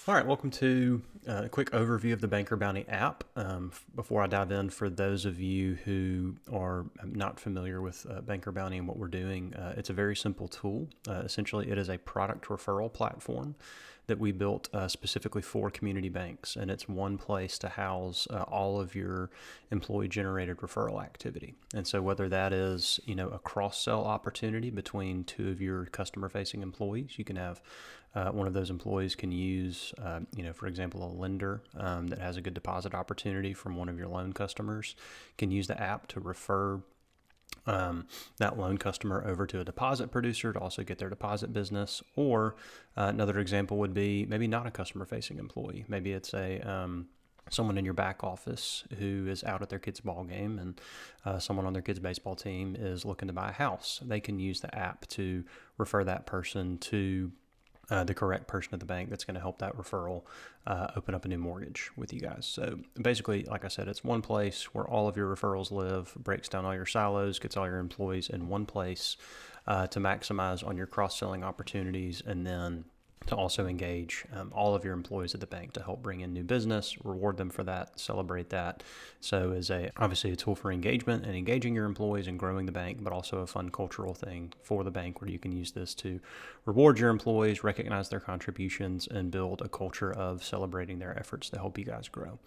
All right, welcome to a quick overview of the BankerBounty app. Before I dive in, for those of you who are not familiar with BankerBounty and what we're doing, it's a very simple tool. Essentially, it is a product referral platform that we built specifically for community banks, and it's one place to house all of your employee-generated referral activity. And so, whether that is a cross-sell opportunity between two of your customer-facing employees, you can have one of those employees can use, for example, a lender that has a good deposit opportunity from one of your loan customers can use the app to refer that loan customer over to a deposit producer to also get their deposit business. Or another example would be maybe not a customer-facing employee. Maybe it's someone in your back office who is out at their kid's ball game, and someone on their kid's baseball team is looking to buy a house. They can use the app to refer that person to the correct person at the bank that's going to help that referral open up a new mortgage with you guys. So basically, like I said, it's one place where all of your referrals live, breaks down all your silos, gets all your employees in one place to maximize on your cross-selling opportunities, and then to also engage all of your employees at the bank to help bring in new business, reward them for that, celebrate that. So is obviously a tool for engagement and engaging your employees and growing the bank, but also a fun cultural thing for the bank where you can use this to reward your employees, recognize their contributions, and build a culture of celebrating their efforts to help you guys grow.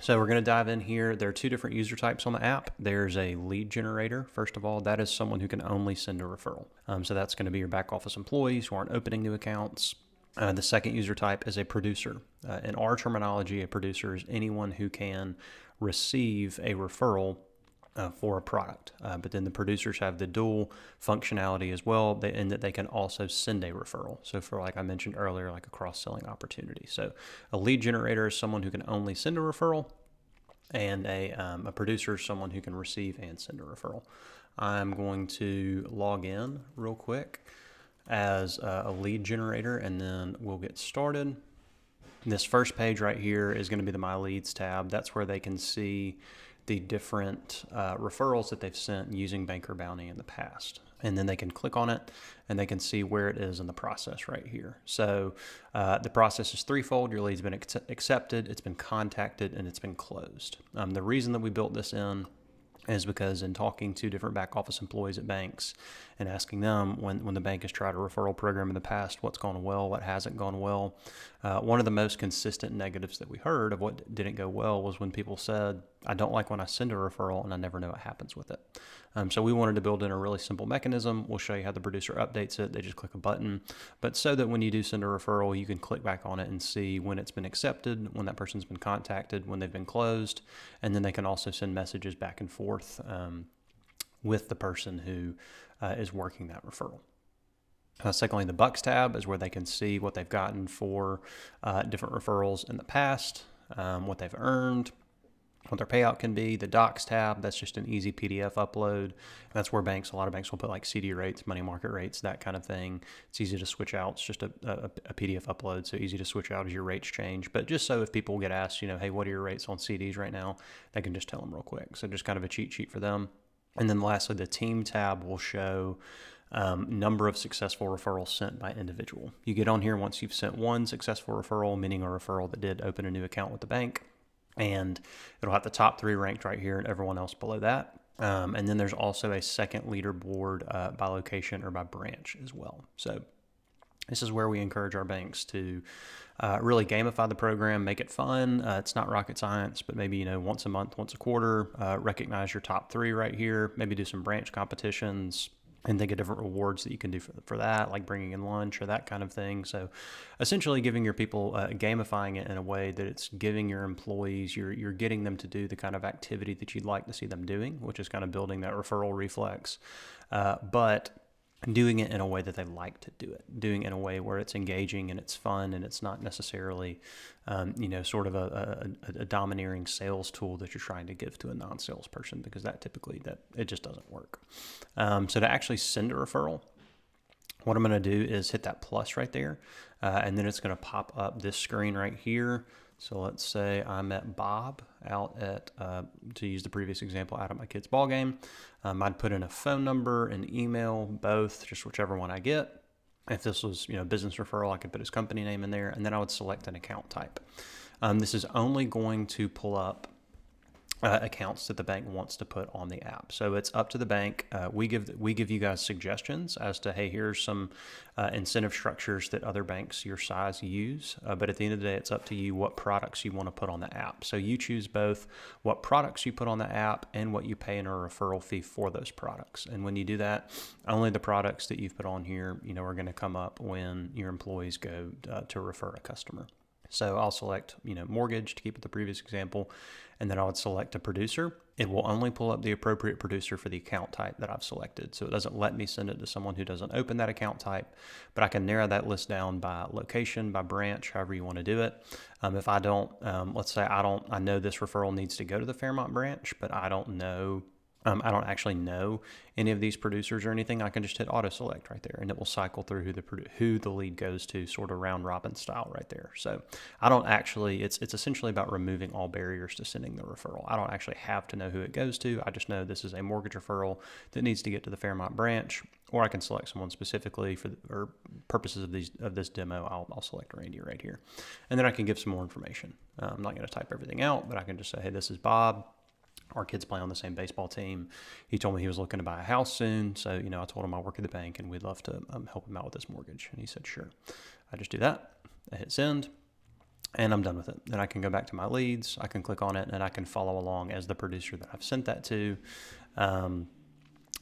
So we're going to dive in here. There are two different user types on the app. There's a lead generator. First of all, that is someone who can only send a referral. So that's going to be your back office employees who aren't opening new accounts. The second user type is a producer. In our terminology, a producer is anyone who can receive a referral for a product. But then the producers have the dual functionality as well, in that they can also send a referral. So for, like I mentioned earlier, like a cross-selling opportunity. So a lead generator is someone who can only send a referral, and a producer is someone who can receive and send a referral. I'm going to log in real quick as a lead generator, and then we'll get started. This first page right here is going to be the My Leads tab. That's where they can see the different referrals that they've sent using BankerBounty in the past. And then they can click on it and they can see where it is in the process right here. So the process is threefold. Your lead's been accepted, it's been contacted, and it's been closed. The reason that we built this in is because in talking to different back office employees at banks and asking them when the bank has tried a referral program in the past, what's gone well, what hasn't gone well, one of the most consistent negatives that we heard of what didn't go well was when people said, I don't like when I send a referral and I never know what happens with it. So we wanted to build in a really simple mechanism. We'll show you how the producer updates it. They just click a button, but so that when you do send a referral, you can click back on it and see when it's been accepted, when that person's been contacted, when they've been closed, and then they can also send messages back and forth with the person who is working that referral. Secondly, the Bucks tab is where they can see what they've gotten for different referrals in the past, what they've earned, what their payout can be. The Docs tab, that's just an easy PDF upload. That's where a lot of banks will put like CD rates, money market rates, that kind of thing. It's easy to switch out. It's just a PDF upload, so easy to switch out as your rates change. But just so if people get asked, hey, what are your rates on CDs right now, they can just tell them real quick. So just kind of a cheat sheet for them. And then lastly, the Team tab will show number of successful referrals sent by individual. You get on here once you've sent one successful referral, meaning a referral that did open a new account with the bank. And it'll have the top three ranked right here and everyone else below that. And then there's also a second leaderboard by location or by branch as well. So this is where we encourage our banks to really gamify the program, make it fun. It's not rocket science, but maybe, once a month, once a quarter, recognize your top three right here, maybe do some branch competitions, and think of different rewards that you can do for that, like bringing in lunch or that kind of thing. So essentially giving your people, gamifying it in a way that it's giving your employees, you're getting them to do the kind of activity that you'd like to see them doing, which is kind of building that referral reflex, but doing it in a way that they like to do it, doing it in a way where it's engaging and it's fun and it's not necessarily, sort of a domineering sales tool that you're trying to give to a non-salesperson, because that it just doesn't work. So to actually send a referral, what I'm going to do is hit that plus right there, and then it's going to pop up this screen right here. So let's say I met Bob out at, to use the previous example, out at my kid's ball game. I'd put in a phone number, an email, both, just whichever one I get. If this was, business referral, I could put his company name in there, and then I would select an account type. This is only going to pull up accounts that the bank wants to put on the app. So it's up to the bank. We give you guys suggestions as to, hey, here's some incentive structures that other banks your size use. But at the end of the day, it's up to you what products you want to put on the app. So you choose both what products you put on the app and what you pay in a referral fee for those products. And when you do that, only the products that you've put on here, are going to come up when your employees go to refer a customer. So I'll select, mortgage to keep with the previous example, and then I would select a producer. It will only pull up the appropriate producer for the account type that I've selected. So it doesn't let me send it to someone who doesn't open that account type, but I can narrow that list down by location, by branch, however you want to do it. If I don't, let's say I know this referral needs to go to the Fairmont branch, but I don't actually know any of these producers or anything. I can just hit auto select right there, and it will cycle through who the lead goes to, sort of round robin style right there. So I don't actually, it's essentially about removing all barriers to sending the referral. I don't actually have to know who it goes to. I just know this is a mortgage referral that needs to get to the Fairmont branch, or I can select someone specifically for purposes of this demo. I'll select Randy right here, and then I can give some more information. I'm not going to type everything out, but I can just say, hey, this is Bob. Our kids play on the same baseball team. He told me he was looking to buy a house soon. So, I told him I work at the bank and we'd love to help him out with this mortgage. And he said, sure. I just do that. I hit send and I'm done with it. Then I can go back to my leads. I can click on it and I can follow along as the producer that I've sent that to,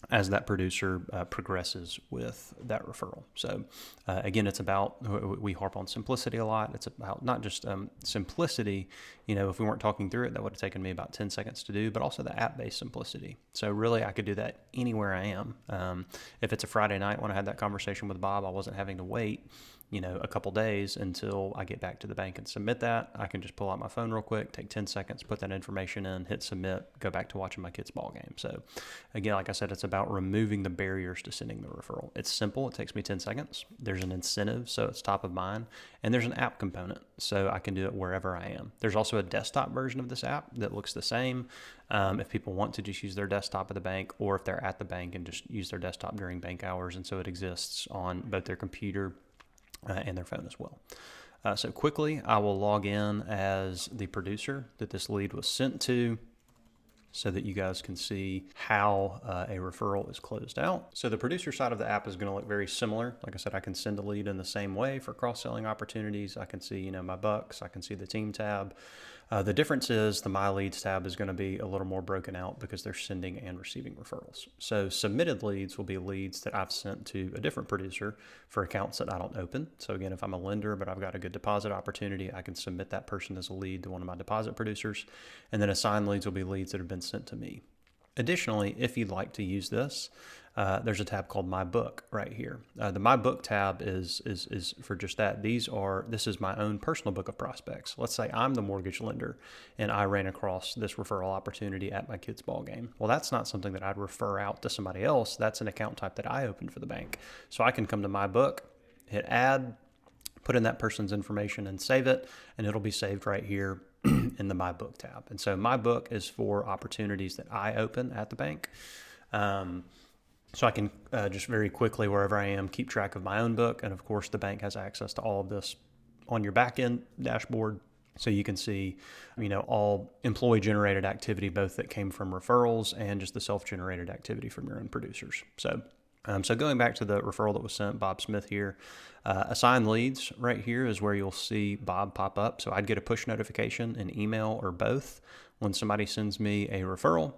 as that producer progresses with that referral. So again, it's about, we harp on simplicity a lot. It's about not just simplicity, if we weren't talking through it, that would have taken me about 10 seconds to do, but also the app-based simplicity. So really I could do that anywhere I am. If it's a Friday night when I had that conversation with Bob, I wasn't having to wait a couple days until I get back to the bank and submit that. I can just pull out my phone real quick, take 10 seconds, put that information in, hit submit, go back to watching my kids' ball game. So again, like I said, it's about removing the barriers to sending the referral. It's simple. It takes me 10 seconds. There's an incentive, so it's top of mind, and there's an app component, so I can do it wherever I am. There's also a desktop version of this app that looks the same. If people want to just use their desktop at the bank, or if they're at the bank and just use their desktop during bank hours, and so it exists on both their computer and their phone as well. So quickly, I will log in as the producer that this lead was sent to so that you guys can see how a referral is closed out. So the producer side of the app is going to look very similar. Like I said, I can send a lead in the same way for cross-selling opportunities. I can see, my bucks. I can see the team tab. The difference is the My Leads tab is going to be a little more broken out because they're sending and receiving referrals. So submitted leads will be leads that I've sent to a different producer for accounts that I don't open. So again, if I'm a lender, but I've got a good deposit opportunity, I can submit that person as a lead to one of my deposit producers. And then assigned leads will be leads that have been sent to me. Additionally, if you'd like to use this, there's a tab called My Book right here. The My Book tab is for just that. This is my own personal book of prospects. Let's say I'm the mortgage lender and I ran across this referral opportunity at my kids' ball game. Well, that's not something that I'd refer out to somebody else. That's an account type that I opened for the bank. So I can come to My Book, hit add, put in that person's information and save it, and it'll be saved right here in the My Book tab. And so My Book is for opportunities that I open at the bank. So I can just very quickly, wherever I am, keep track of my own book. And of course, the bank has access to all of this on your back end dashboard. So you can see, all employee generated activity, both that came from referrals and just the self-generated activity from your own producers. So going back to the referral that was sent, Bob Smith here, assigned leads right here is where you'll see Bob pop up. So I'd get a push notification, an email, or both when somebody sends me a referral.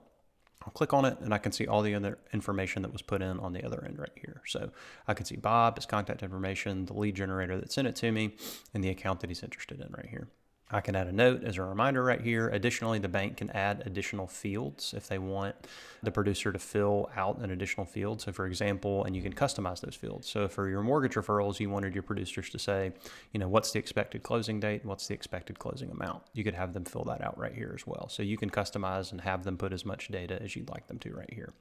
I'll click on it and I can see all the other information that was put in on the other end right here. So I can see Bob, his contact information, the lead generator that sent it to me, and the account that he's interested in right here. I can add a note as a reminder right here. Additionally, the bank can add additional fields if they want the producer to fill out an additional field. So for example, and you can customize those fields. So for your mortgage referrals, you wanted your producers to say, what's the expected closing date? What's the expected closing amount? You could have them fill that out right here as well. So you can customize and have them put as much data as you'd like them to right here.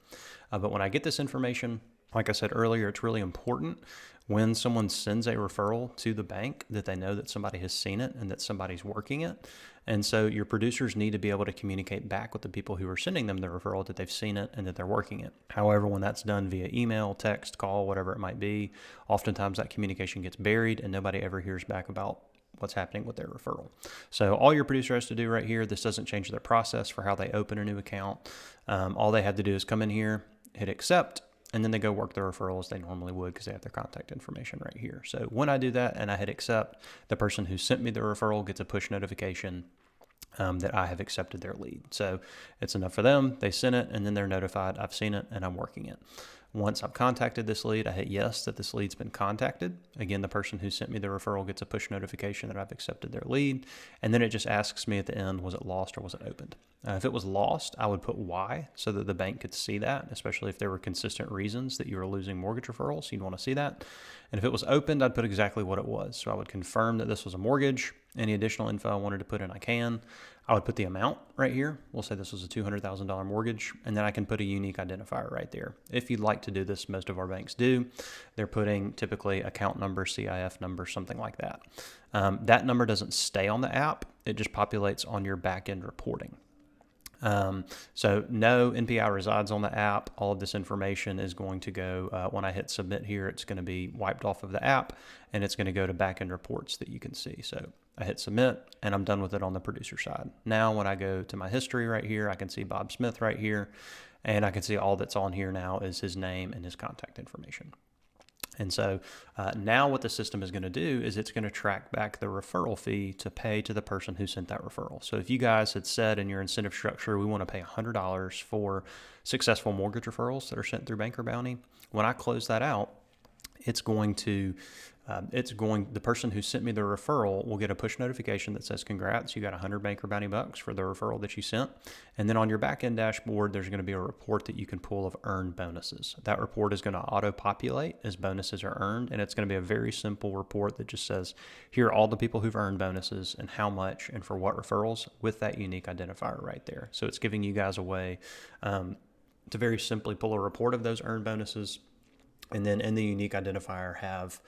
But when I get this information, Like I said earlier, it's really important when someone sends a referral to the bank that they know that somebody has seen it and that somebody's working it. And so your producers need to be able to communicate back with the people who are sending them the referral that they've seen it and that they're working it. However, when that's done via email, text, call, whatever it might be, oftentimes that communication gets buried and nobody ever hears back about what's happening with their referral. So all your producer has to do right here, this doesn't change their process for how they open a new account. All they have to do is come in here, hit accept, and then they go work the referral as they normally would because they have their contact information right here. So when I do that and I hit accept, the person who sent me the referral gets a push notification that I have accepted their lead. So it's enough for them. They sent it and then they're notified I've seen it and I'm working it. Once I've contacted this lead, I hit yes that this lead's been contacted. Again, the person who sent me the referral gets a push notification that I've accepted their lead. And then it just asks me at the end, was it lost or was it opened? If it was lost, I would put why so that the bank could see that, especially if there were consistent reasons that you were losing mortgage referrals. You'd want to see that. And if it was opened, I'd put exactly what it was. So I would confirm that this was a mortgage. Any additional info I wanted to put in, I can. I would put the amount right here. We'll say this was a $200,000 mortgage, and then I can put a unique identifier right there. If you'd like to do this, most of our banks do. They're putting typically account number, CIF number, something like that. That number doesn't stay on the app. It just populates on your back-end reporting. So no NPI resides on the app. All of this information is going to go, when I hit submit here, it's going to be wiped off of the app and it's going to go to back-end reports that you can see. So I hit submit and I'm done with it on the producer side. Now, when I go to my history right here, I can see Bob Smith right here, and I can see all that's on here now is his name and his contact information. And so now what the system is going to do is it's going to track back the referral fee to pay to the person who sent that referral. So if you guys had said in your incentive structure, we want to pay $100 for successful mortgage referrals that are sent through BankerBounty, when I close that out, the person who sent me the referral will get a push notification that says, congrats, you got 100 BankerBounty bucks for the referral that you sent. And then on your back-end dashboard, there's going to be a report that you can pull of earned bonuses. That report is going to auto-populate as bonuses are earned, and it's going to be a very simple report that just says, here are all the people who've earned bonuses and how much and for what referrals with that unique identifier right there. So it's giving you guys a way to very simply pull a report of those earned bonuses, and then in the unique identifier have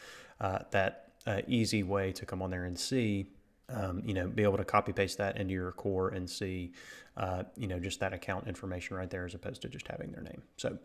that easy way to come on there and see, be able to copy paste that into your core and see, just that account information right there as opposed to just having their name. So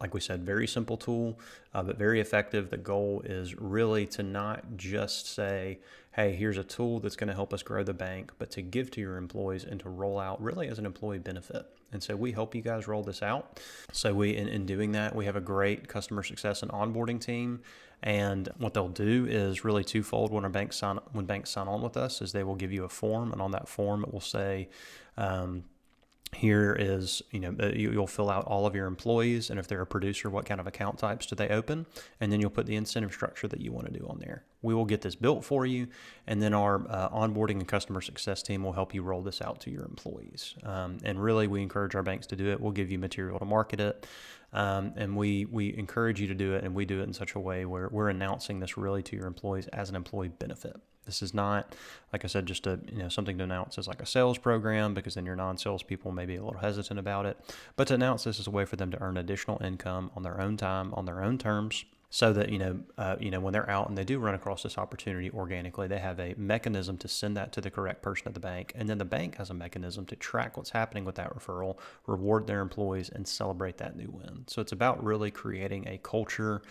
like we said, very simple tool, but very effective. The goal is really to not just say, hey, here's a tool that's going to help us grow the bank, but to give to your employees and to roll out really as an employee benefit. And so we help you guys roll this out. So in doing that, we have a great customer success and onboarding team. And what they'll do is really twofold. When banks sign on with us, is they will give you a form, and on that form it will say, here is, you'll fill out all of your employees, and if they're a producer, what kind of account types do they open, and then you'll put the incentive structure that you want to do on there. We will get this built for you, and then our onboarding and customer success team will help you roll this out to your employees. And really, we encourage our banks to do it. We'll give you material to market it, and we encourage you to do it, and we do it in such a way where we're announcing this really to your employees as an employee benefit. This is not, like I said, just something to announce as like a sales program, because then your non-sales people may be a little hesitant about it. But to announce this as a way for them to earn additional income on their own time, on their own terms, so that, when they're out and they do run across this opportunity organically, they have a mechanism to send that to the correct person at the bank. And then the bank has a mechanism to track what's happening with that referral, reward their employees, and celebrate that new win. So it's about really creating a culture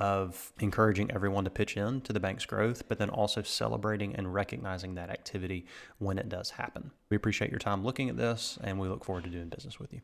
of encouraging everyone to pitch in to the bank's growth, but then also celebrating and recognizing that activity when it does happen. We appreciate your time looking at this, and we look forward to doing business with you.